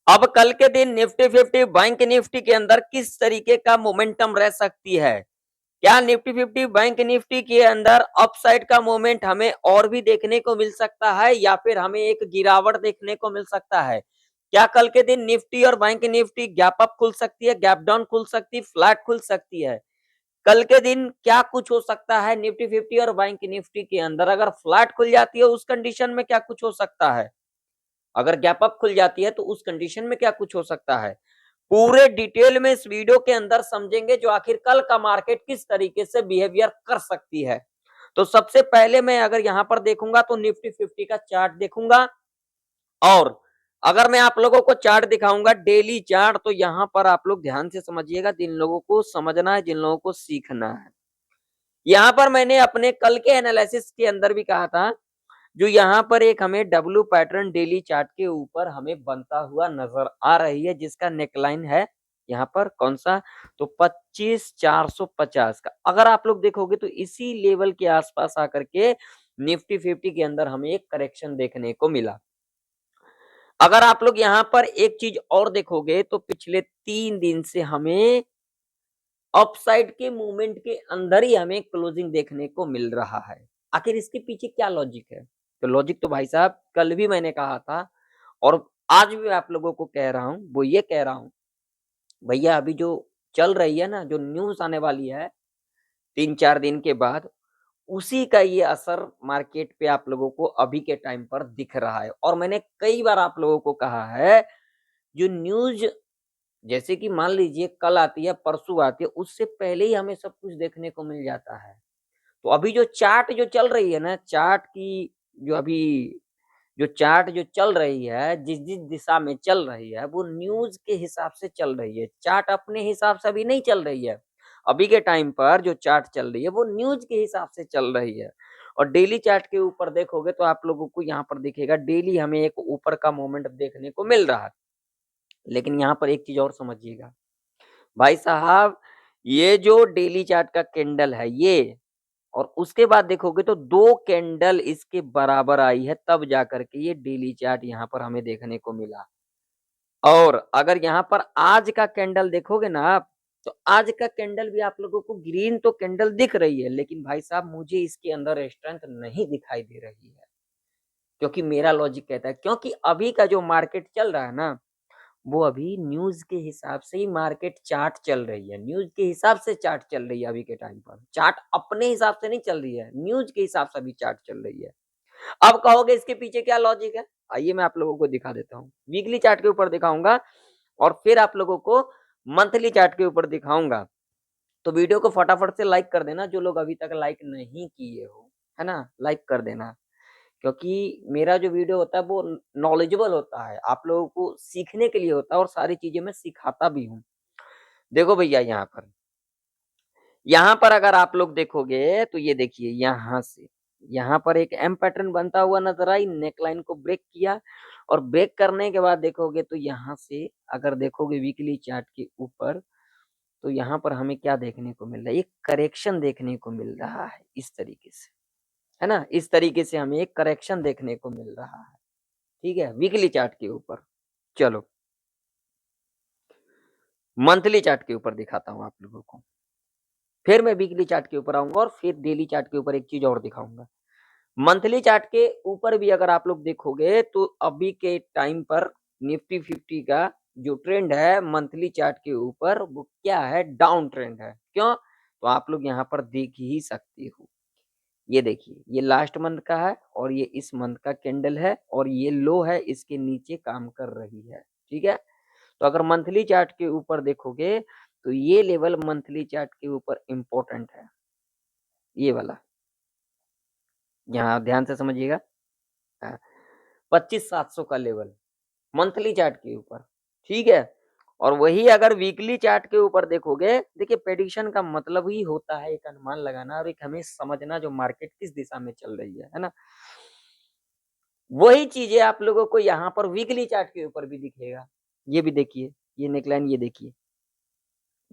अब कल के दिन निफ्टी 50 बैंक निफ्टी के अंदर किस तरीके का मोमेंटम रह सकती है? क्या निफ्टी 50 बैंक निफ्टी के अंदर अपसाइड का मोमेंट हमें और भी देखने को मिल सकता है या फिर हमें एक गिरावट देखने को मिल सकता है? क्या कल के दिन निफ्टी और बैंक निफ्टी गैप अप खुल सकती है, गैप डाउन खुल सकती है, फ्लैट खुल सकती है? कल के दिन क्या कुछ हो सकता है निफ्टी 50 और बैंक निफ्टी के अंदर? अगर फ्लैट खुल जाती है उस कंडीशन में क्या कुछ हो सकता है? अगर गैप अप खुल जाती है तो उस कंडीशन में क्या कुछ हो सकता है? पूरे डिटेल में इस वीडियो के अंदर समझेंगे जो आखिर कल का मार्केट किस तरीके से बिहेवियर कर सकती है। तो सबसे पहले मैं अगर यहां पर देखूंगा तो निफ्टी 50 का चार्ट देखूंगा और अगर मैं आप लोगों को चार्ट दिखाऊंगा डेली चार्ट तो यहां पर आप लोग ध्यान से समझिएगा, जिन लोगों को समझना है, जिन लोगों को सीखना है। यहां पर मैंने अपने कल के एनालिसिस के अंदर भी कहा था जो यहाँ पर एक हमें डब्ल्यू पैटर्न डेली चार्ट के ऊपर हमें बनता हुआ नजर आ रही है जिसका नेकलाइन है यहाँ पर कौन सा, तो 25,450 का। अगर आप लोग देखोगे तो इसी लेवल के आसपास आकर के निफ्टी 50 के अंदर हमें एक करेक्शन देखने को मिला। अगर आप लोग यहाँ पर एक चीज और देखोगे तो पिछले 3 दिन से हमें अपसाइड के मूवमेंट के अंदर ही हमें क्लोजिंग देखने को मिल रहा है। आखिर इसके पीछे क्या लॉजिक है? तो लॉजिक तो भाई साहब कल भी मैंने कहा था और आज भी आप लोगों को कह रहा हूं, वो ये कह रहा हूं भैया अभी जो चल रही है ना, जो न्यूज आने वाली है 3-4 दिन के बाद, उसी का ये असर मार्केट पे आप लोगों को अभी के टाइम पर दिख रहा है। और मैंने कई बार आप लोगों को कहा है जो न्यूज जैसे कि मान लीजिए कल आती है, परसों आती है, उससे पहले ही हमें सब कुछ देखने को मिल जाता है। तो अभी जो चार्ट जो चल रही है ना, चार्ट की जो अभी जो चार्ट जो चल रही है, जिस-जिस दिशा में चल रही है, वो न्यूज़ के हिसाब से चल रही है। चार्ट अपने हिसाब से अभी नहीं चल रही है। अभी के टाइम पर जो चार्ट चल रही है, वो न्यूज़ के हिसाब से चल रही है। और डेली चार्ट के ऊपर देखोगे तो आप लोगों को यहाँ पर दिखेगा डेली हमें एक ऊपर का मोमेंट देखने को मिल रहा है। लेकिन यहाँ पर एक चीज़ और समझिएगा, भाई साहब ये जो डेली चार्ट का कैंडल है ये और उसके बाद देखोगे तो 2 कैंडल इसके बराबर आई है तब जाकर के ये डेली चार्ट यहाँ पर हमें देखने को मिला। और अगर यहाँ पर आज का कैंडल देखोगे ना आप, तो आज का कैंडल भी आप लोगों को ग्रीन तो कैंडल दिख रही है, लेकिन भाई साहब मुझे इसके अंदर स्ट्रेंथ नहीं दिखाई दे रही है। क्योंकि मेरा लॉजिक कहता है क्योंकि अभी का जो मार्केट चल रहा है ना, वो अभी न्यूज़ के हिसाब से ही मार्केट चार्ट चल रही है। न्यूज़ के हिसाब से चार्ट चल रही है अभी के टाइम पर। चार्ट अपने हिसाब से नहीं चल रही है, न्यूज़ के हिसाब से अभी चार्ट चल रही है। अब कहोगे इसके पीछे क्या लॉजिक है? आइए मैं आप लोगों को दिखा देता हूँ। वीकली चार्ट के ऊपर दिखाऊँगा और फिर आप लोगों को मंथली चार्ट के ऊपर दिखाऊँगा। तो वीडियो को फटाफट से लाइक कर देना जो लोग अभी तक लाइक नहीं किए हो, है ना? लाइक कर देना। क्योंकि मेरा जो वीडियो होता है वो नॉलेजेबल होता है, आप लोगों को सीखने के लिए होता है और सारी चीज़ें मैं सिखाता भी हूँ। देखो भैया यहाँ पर अगर आप लोग देखोगे तो ये देखिए यहाँ से, यहाँ पर एक एम पैटर्न बनता हुआ नज़र आई, नेकलाइन को ब्रेक किया और ब्रेक करने के बाद देखोगे तो यहाँ से अगर देखोगे वीकली चार्ट के ऊपर, तो यहाँ पर हमें क्या देखने को मिल रहा है? एक करेक्शन देखने को मिल रहा है इस तरीके से, है ना? इस तरीके से हमें एक करेक्शन देखने को मिल रहा है। ठीक है? वीकली चार्ट के ऊपर। चलो, मंथली चार्ट के ऊपर दिखाता हूँ आप लोगों को। फिर मैं वीकली चार्ट के ऊपर आऊँगा और फिर डेली चार्ट के ऊपर एक चीज़ और दिखाऊँगा। मंथली चार्ट के ऊपर भी अगर आप लोग देखोगे तो अभी के टाइम पर निफ्टी 50 का जो ट्रेंड है मंथली चार्ट के ऊपर वो क्या है? डाउन ट्रेंड है। क्यों? तो आप लोग यहाँ पर देख ही सकते हो। ये देखिए, ये लास्ट मंथ का है और ये इस मंथ का कैंडल है और ये लो है, इसके नीचे काम कर रही है। ठीक है? तो अगर मंथली चार्ट के ऊपर देखोगे तो ये लेवल मंथली चार्ट के ऊपर इम्पोर्टेंट है, ये वाला। यहाँ ध्यान से समझिएगा। हाँ, 25,700 का लेवल मंथली चार्ट के ऊपर, ठीक है? और वही अगर वीकली चार्ट के ऊपर देखोगे, देखिए प्रेडिक्शन का मतलब ही होता है एक अनुमान लगाना और एक हमें समझना जो मार्केट किस दिशा में चल रही है ना? वही चीज़ें आप लोगों को यहाँ पर वीकली चार्ट के ऊपर भी दिखेगा। ये भी देखिए, ये नेकलाइन ये देखिए।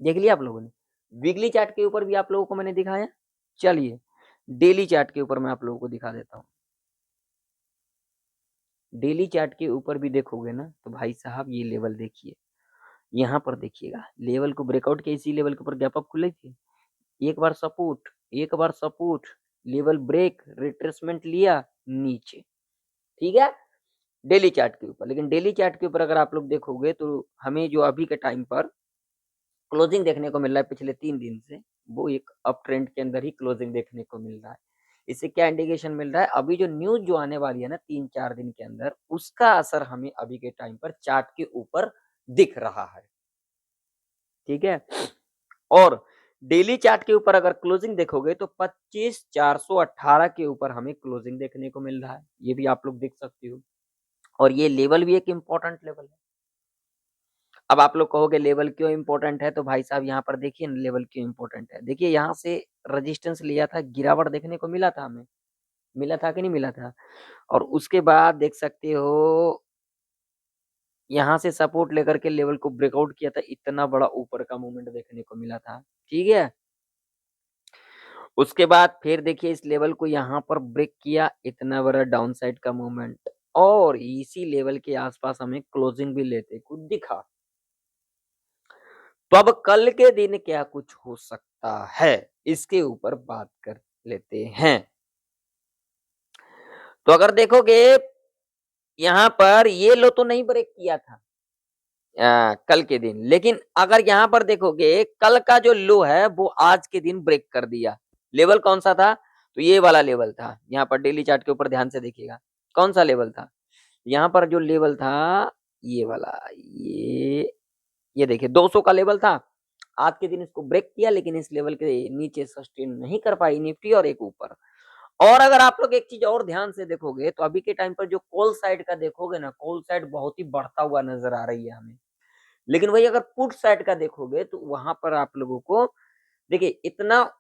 देख लिया आप लोगों ने? वीकली चार्ट के ऊपर भी आप लोगों को मैंने दिखाया। चलिए, डेली चार्ट के ऊपर मैं आप लोगों को दिखा देता हूँ। डेली चार्ट के ऊपर भी देखोगे ना तो भाई साहब ये लेवल देखिए, यहाँ पर देखिएगा लेवल को ब्रेकआउट किया, इसी लेवल के ऊपर गैप अप खुले थे, एक बार सपोर्ट, एक बार सपोर्ट, लेवल ब्रेक, रिट्रेसमेंट लिया नीचे, ठीक है, डेली चार्ट के ऊपर। लेकिन डेली चार्ट के ऊपर अगर आप लोग देखोगे तो हमें जो अभी के टाइम पर क्लोजिंग देखने को मिल रहा है पिछले 3 दिन से, वो एक अप ट्रेंड के अंदर ही क्लोजिंग देखने को मिल रहा है। इससे क्या इंडिकेशन मिल रहा है, अभी जो न्यूज़ जो आने वाली है ना 3-4 दिन के अंदर, उसका असर हमें अभी के टाइम पर चार्ट के ऊपर दिख रहा है, ठीक है? और डेली चार्ट के ऊपर अगर क्लोजिंग देखोगे तो 25,418 के ऊपर हमें क्लोजिंग देखने को मिल रहा है। ये भी आप लोग देख सकते हो और ये लेवल भी एक इम्पोर्टेंट लेवल है। अब आप लोग कहोगे लेवल क्यों इम्पोर्टेंट है? तो भाई साहब यहाँ पर देखिए ना लेवल क्यों इम्पोर्टेंट है। देखिए यहाँ से रेजिस्टेंस लिया था, गिरावट देखने को मिला था हमें, मिला था कि नहीं मिला था? और उसके बाद देख सकते हो यहाँ से सपोर्ट लेकर के लेवल को ब्रेकआउट किया था, इतना बड़ा ऊपर का मूवमेंट देखने को मिला था, ठीक है? उसके बाद फिर देखिए इस लेवल को यहाँ पर ब्रेक किया, इतना बड़ा डाउन साइड का मूवमेंट और इसी लेवल के आसपास हमें क्लोजिंग भी लेते कुछ दिखा। तो अब कल के दिन क्या कुछ हो सकता है, इसके ऊपर बात कर लेते हैं। तो अगर देखोगे यहाँ पर ये लो तो नहीं ब्रेक किया था कल के दिन, लेकिन अगर यहाँ पर देखोगे कल का जो लो है वो आज के दिन ब्रेक कर दिया। लेवल कौन सा था? तो ये वाला लेवल था। यहाँ पर डेली चार्ट के ऊपर ध्यान से देखिएगा, कौन सा लेवल था? यहाँ पर जो लेवल था ये वाला, ये देखिए 200 का लेवल था। आज के दिन इसको ब्रेक किया लेकिन इस लेवल के नीचे सस्टेन नहीं कर पाई निफ्टी और एक ऊपर। और अगर आप लोग एक चीज और ध्यान से देखोगे तो अभी के टाइम पर जो कॉल साइड का देखोगे ना, कॉल साइड बहुत ही बढ़ता हुआ नजर आ रही है हमें। लेकिन वही अगर पुट साइड का देखोगे तो वहां पर आप लोगों को देखिए इतना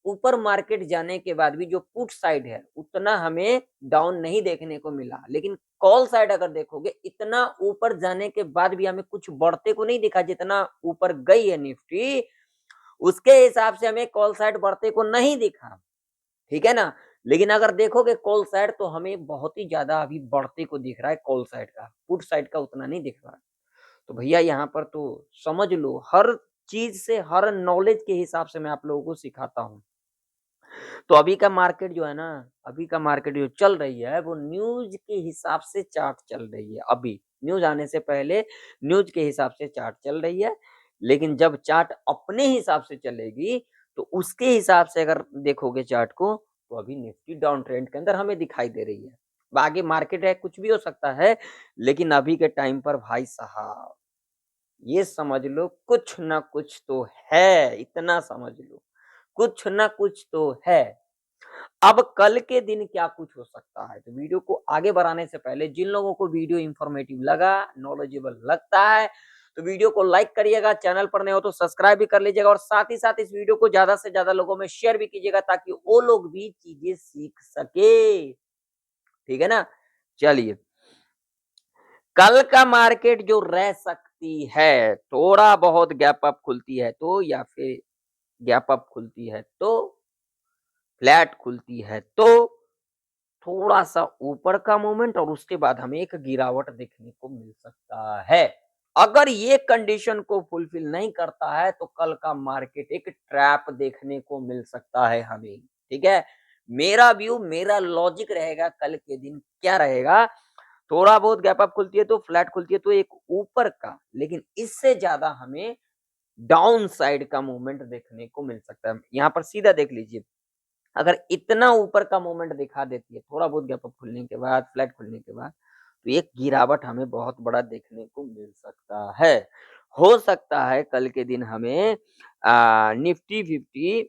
ऊपर मार्केट जाने के बाद भी जो पुट साइड है उतना हमें डाउन नहीं देखने को मिला। लेकिन कॉल साइड अगर देखोगे इतना ऊपर जाने के बाद भी हमें कुछ बढ़ते को नहीं दिखा, जितना ऊपर गई है निफ्टी उसके हिसाब से हमें कॉल साइड बढ़ते को नहीं दिखा, ठीक है ना? लेकिन अगर देखोगे कॉल साइड तो हमें बहुत ही ज्यादा अभी बढ़ते को दिख रहा है कॉल साइड का, पुट साइड का उतना नहीं दिख रहा है। तो भैया यहाँ पर तो समझ लो हर चीज से हर नॉलेज के हिसाब से मैं आप लोगों को सिखाता हूँ। तो अभी का मार्केट जो है ना, अभी का मार्केट जो चल रही है वो न्यूज के हिसाब से चार्ट चल रही है। अभी न्यूज आने से पहले न्यूज के हिसाब से चार्ट चल रही है, लेकिन जब चार्ट अपने हिसाब से चलेगी तो उसके हिसाब से अगर देखोगे चार्ट को तो अभी निफ्टी डाउन ट्रेंड के अंदर हमें दिखाई दे रही है। आगे मार्केट है कुछ भी हो सकता है, लेकिन अभी के टाइम पर भाई साहब ये समझ लो कुछ ना कुछ तो है, इतना समझ लो कुछ ना कुछ तो है। अब कल के दिन क्या कुछ हो सकता है, तो वीडियो को आगे बढ़ाने से पहले जिन लोगों को वीडियो इंफॉर्मेटिव लगा, नॉलेजेबल लगता है, तो वीडियो को लाइक करिएगा, चैनल पर नए हो तो सब्सक्राइब भी कर लीजिएगा और साथ ही साथ इस वीडियो को ज्यादा से ज्यादा लोगों में शेयर भी कीजिएगा ताकि वो लोग भी चीजें सीख सके, ठीक है ना? चलिए, कल का मार्केट जो रह सकती है, थोड़ा बहुत गैप अप खुलती है तो, या फिर गैप अप खुलती है तो, फ्लैट खुलती है तो, थोड़ा-सा ऊपर का मूवमेंट और उसके बाद हमें एक गिरावट देखने को मिल सकता है। अगर ये कंडीशन को फुलफिल नहीं करता है तो कल का मार्केट एक ट्रैप देखने को मिल सकता है हमें, ठीक है? मेरा व्यू, मेरा लॉजिक रहेगा कल के दिन क्या रहेगा, थोड़ा बहुत गैप अप खुलती है तो, फ्लैट खुलती है तो एक ऊपर का, लेकिन इससे ज़्यादा हमें डाउन साइड का मूवमेंट देखने को मिल सकता है। यहाँ पर सीधा देख लीजिए, अगर इतना ऊपर का मूवमेंट दिखा देती है, थोड़ा बहुत गैप अप खुलने के बाद, फ्लैट खुलने के बाद, तो एक गिरावट हमें बहुत बड़ा देखने को मिल सकता है। हो सकता है कल के दिन हमें निफ्टी 50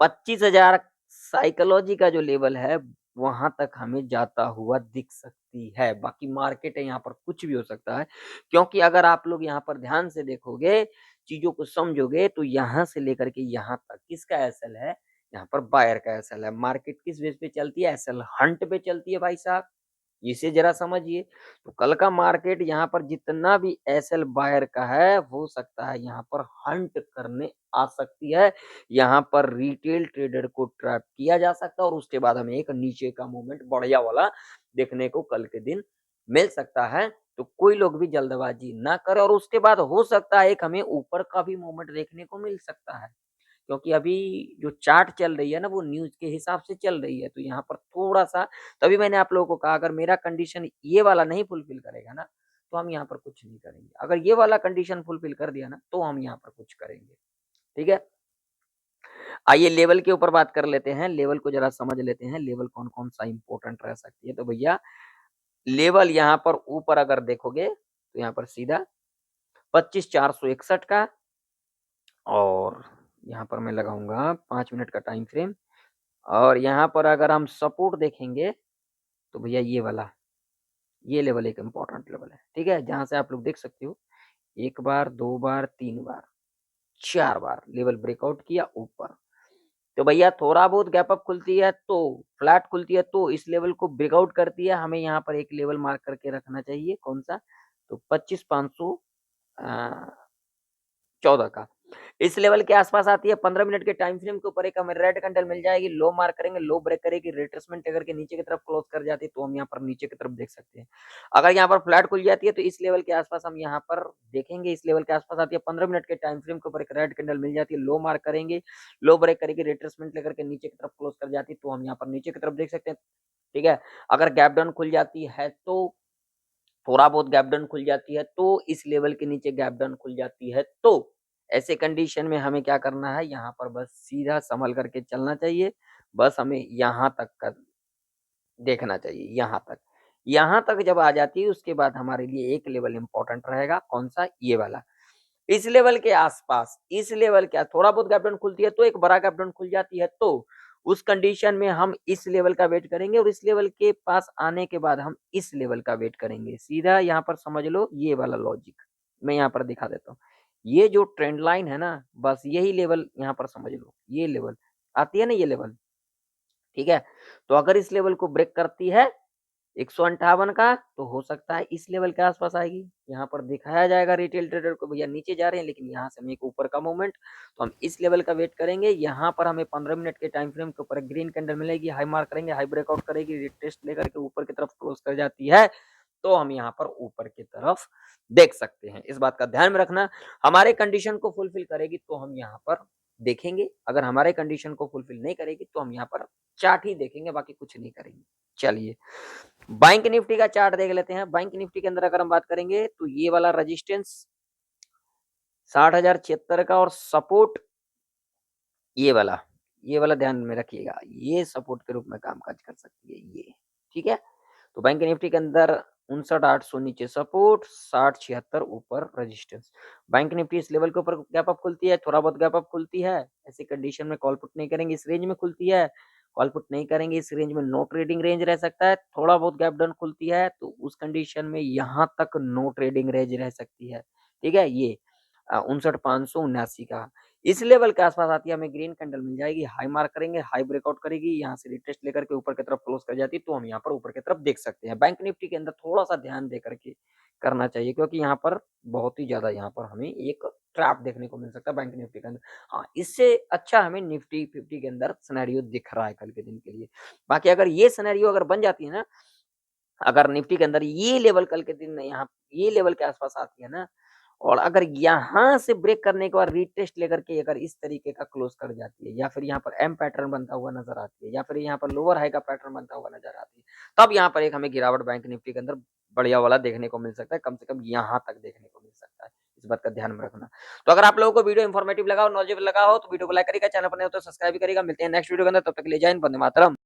25,000 साइकोलॉजी का जो लेवल है, वहाँ तक हमें जाता हुआ दिख सकती है। बाकी मार्केट है यहाँ पर कुछ भी हो सकता है, क्योंकि अगर आप लोग यहाँ पर ध्यान से देखोगे, चीज़ों को समझोगे तो यहाँ से लेकर के यहाँ तक किसका एसएल है? यहाँ पर बायर का एसएल है। मार्केट किस बेस पे चलती है? एसएल हंट पे चलती है भाई साहब। इसे जरा समझिए। तो कल का मार्केट यहाँ पर जितना भी एसएल बायर का है, हो सकता है यहाँ पर हंट करने आ सकती है। यहाँ पर रिटेल ट्रेडर को ट्रैप किया जा सकता है और उसके बाद हमें एक नीचे का मूवमेंट बढ़िया वाला देखने को कल के दिन मिल सकता है। तो कोई लोग भी जल्दबाजी ना करे और उसके बाद हो सकता है एक हमें ऊपर का भी मूवमेंट देखने को मिल सकता है। क्योंकि अभी जो चार्ट चल रही है ना वो न्यूज़ के हिसाब से चल रही है। तो यहाँ पर थोड़ा-सा तभी मैंने आप लोगों को कहा अगर मेरा कंडीशन ये वाला नहीं फुलफिल करेगा ना, तो हम यहाँ पर कुछ नहीं करेंगे। अगर ये वाला कंडीशन फुलफिल कर दिया ना, तो हम यहाँ पर कुछ करेंगे। ठीक है? आइए लेवल के ऊपर बात कर लेते हैं। लेवल को ज़रा समझ लेते हैं। लेवल कौन-कौन सा इम्पोर्टेंट रह सकती है। तो भैया लेवल यहाँ पर ऊपर अगर देखोगे, तो यहाँ पर सीधा 25,461 का और यहाँ पर मैं लगाऊँगा 5 मिनट का टाइम फ्रेम और यहाँ पर अगर हम सपोर्ट देखेंगे, तो भैया ये वाला, ये लेवल एक इम्पोर्टेंट लेवल है, ठीक है? जहाँ से आप लोग देख सकते हो 1 बार, 2 बार, 3 बार, 4 बार लेवल ब्रेकआउट किया ऊपर। तो भैया थोड़ा बहुत गैप अप खुलती है तो फ्लैट खुलती है तो इस लेवल को ब्रेकआउट करती है, हमें यहाँ पर एक लेवल मार्क करके रखना चाहिए, कौन-सा? तो 25,500 अ 14 का। इस लेवल के आस-पास आती है 15 मिनट के टाइम फ्रेम के ऊपर एक हमें रेड कैंडल मिल जाएगी, लो मार्क करेंगे, लो ब्रेक करेगी, रिट्रेसमेंट लेकर के नीचे की तरफ क्लोज़ कर जाती है, तो हम यहाँ पर नीचे की तरफ देख सकते हैं। अगर यहाँ पर फ्लैट खुल जाती है, तो इस लेवल के आस-पास हम यहाँ पर देखेंगे, इस लेवल के आस-पास आती है 15 मिनट के टाइम फ्रेम के ऊपर एक रेड कैंडल मिल जाती है, लो मार्क करेंगे, लो ब्रेक करेगी, रिट्रेसमेंट लेकर के नीचे की तरफ क्लोज़ कर जाती है, तो हम यहाँ पर नीचे की तरफ देख सकते हैं, ठीक है? अगर गैप डाउन खुल जाती है तो थोड़ा बहुत गैप डाउन खुल जाती है तो इस लेवल के नीचे गैप डाउन खुल जाती है तो ऐसे कंडीशन में हमें क्या करना है यहाँ पर बस सीधा संभल करके चलना चाहिए। बस हमें यहाँ तक का देखना चाहिए, यहाँ तक। यहाँ तक जब आ जाती है उसके बाद हमारे लिए एक लेवल इम्पोर्टेंट रहेगा, कौन-सा? ये वाला। इस लेवल के आस-पास, इस लेवल के थोड़ा बहुत गैप डाउन खुलती है तो एक बड़ा गैप डाउन खुल जाती है तो उस कंडीशन में हम इस लेवल का वेट करेंगे और इस लेवल के पास आने के बाद हम इस लेवल का वेट करेंगे। सीधा यहाँ पर समझ लो ये वाला लॉजिक, मैं यहाँ पर दिखा देता हूँ। ये जो ट्रेंड लाइन है ना, बस यही लेवल यहाँ पर समझ लो, ये लेवल, आती है ना ये लेवल, ठीक है? तो अगर इस लेवल को ब्रेक करती है 158 का तो हो सकता है इस लेवल के आस-पास आएगी। यहाँ पर दिखाया जाएगा रिटेल ट्रेडर को भैया नीचे जा रहे हैं लेकिन यहाँ से हमें एक ऊपर का मूवमेंट तो हम इस लेवल का वेट करेंगे। यहाँ पर हमें 15 मिनट के टाइम फ्रेम के ऊपर एक ग्रीन कैंडल मिलेगी, हाई मार्क करेंगे, हाई ब्रेकआउट करेगी, रिटेस्ट लेकर के ऊपर की तरफ क्लोज़ कर जाती है, तो हम यहाँ पर ऊपर की तरफ देख सकते हैं। इस बात का ध्यान में रखना, हमारे कंडीशन को फुलफिल करेगी तो हम यहाँ पर देखेंगे, अगर हमारे कंडीशन को फुलफिल नहीं करेगी तो हम यहाँ पर चार्ट ही देखेंगे, बाकी कुछ नहीं करेंगे। चलिए, बैंक निफ्टी का चार्ट देख लेते हैं। बैंक निफ्टी के अंदर अगर हम बात करेंगे तो ये वाला रेजिस्टेंस 60,076 का और सपोर्ट ये वाला ध्यान में रखिएगा। ये सपोर्ट के रूप में कामकाज कर सकती है ये, ठीक है? तो बैंक निफ्टी के अंदर 59,800 नीचे सपोर्ट, 60,76 ऊपर रेजिस्टेंस। बैंक निफ्टी इस लेवल के ऊपर गैप अप खुलती है, थोड़ा बहुत गैप अप खुलती है, ऐसी कंडीशन में कॉल पुट नहीं करेंगे, इस रेंज में खुलती है, कॉल पुट नहीं करेंगे, इस रेंज में नो ट्रेडिंग रेंज रह सकता है, थोड़ा बहुत गैप डाउन खुलती है, तो उस कंडीशन में यहाँ तक नो ट्रेडिंग रेंज रह सकती है, ठीक है? ये 59,579 का। इस लेवल के आस-पास आती है, हमें ग्रीन कैंडल मिल जाएगी, हाई मार्क करेंगे, हाई ब्रेकआउट करेगी, यहाँ से रिटेस्ट लेकर के ऊपर की तरफ क्लोज़ कर जाती है, तो हम यहाँ पर ऊपर की तरफ देख सकते हैं। बैंक निफ्टी के अंदर थोड़ा-सा ध्यान दे करके करना चाहिए क्योंकि यहाँ पर बहुत ही ज़्यादा यहाँ पर हमें एक ट्रैप देखने को मिल सकता है बैंक निफ्टी के अंदर। हाँ, इससे अच्छा हमें निफ्टी 50 के अंदर सिनेरियो दिख रहा है कल के दिन के लिए। बाकी अगर ये सिनेरियो अगर बन जाती है ना, अगर निफ्टी के अंदर ये लेवल कल के दिन यहाँ ये लेवल के आस-पास आती है ना और अगर यहाँ से ब्रेक करने के बाद रीटेस्ट लेकर के अगर इस तरीके का क्लोज़ कर जाती है या फिर यहाँ पर एम पैटर्न बनता हुआ नज़र आती है या फिर यहाँ पर लोअर हाई का पैटर्न बनता हुआ नज़र आती है, तब यहाँ पर एक हमें गिरावट बैंक निफ्टी के अंदर बढ़िया वाला देखने को मिल सकता है, कम से कम यहाँ तक देखने को मिल सकता है। इस बात का ध्यान में रखना। तो अगर आप लोगों को वीडियो इन्फॉर्मेटिव लगा हो, नॉलेजेबल लगा हो तो वीडियो को लाइक करिएगा, चैनल पर नए हो तो सब्सक्राइब भी करिएगा। मिलते हैं नेक्स्ट वीडियो के अंदर, तब तक के लिए जय हिंद, वंदे मातरम।